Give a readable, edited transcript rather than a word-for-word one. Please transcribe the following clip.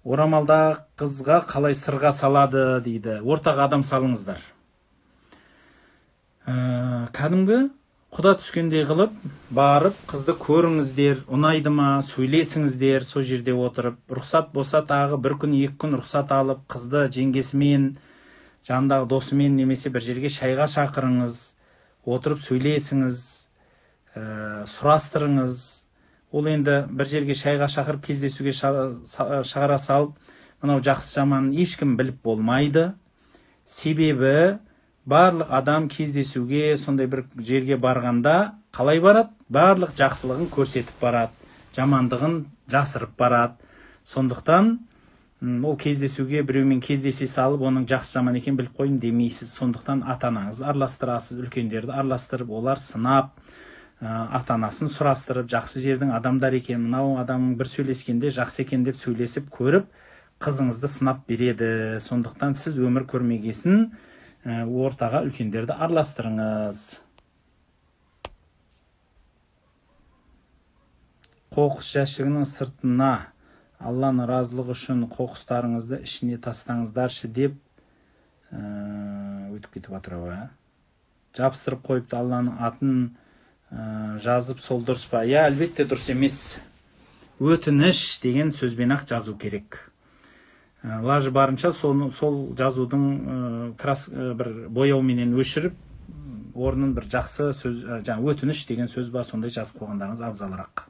Орамалдағы қызға қалай сырға салады дейді. Ортаға адам салыңыздар. Кәдімгі құда түскендей қылып, барып, қызды көріңіздер, ұнайды ма, сөйлесіңіздер, сол жерде отырып, рұқсат болса тағы бір күн, 2 күн рұқсат алып, қызды жеңгесімен, жанындағы досымен немесе бір жерге шайға шақырыңыз, отырып сөйлесіңіз, сұрастырыңыз. Ол енді бір жерге шайға шақырып кездесуге шығара салып, мынау жақсы жаман ешкім біліп болмайды. Себебі барлық адам кездесуге, сондай бір жерге барғанда қалай барады? Барлық жақсылығын көрсетіп барады, жамандығын жасырып барады. Сондықтан ол кездесуге біреумен кездесе салып, оның жақсы жаман екен біліп қойын демейсіз. Сондықтан ата-анаңызды араластырасыз, үлкендерді араластырып, олар сынап, ата-анасын сұрастырып, жақсы жердің адамдар екен, мынау адамның бір сөйлескенде жақсы екен деп сөйлесіп көріп, қызыңызды сынап береді. Сондықтан сіз өмір көрмегесін, ортаға үлкендерді араластырыңыз. Қоқыс жәшігінің сыртына Алланың разылығы үшін қоқыстарыңызды ішіне тастаңыздаршы деп өтіп кетіп атырау. Жабыстырып қойыпты, Алланың атын жазып, сол дұрыс па? Әлбетте дұрыс емес. Өтініш деген сөзбен ақ жазу керек. Лажы барынша сол жазудың бір бояуменен өшіріп, орнын бір жақсы сөз, өтініш деген сөз ба, сондай жазып қойғандарыңыз абзалырақ.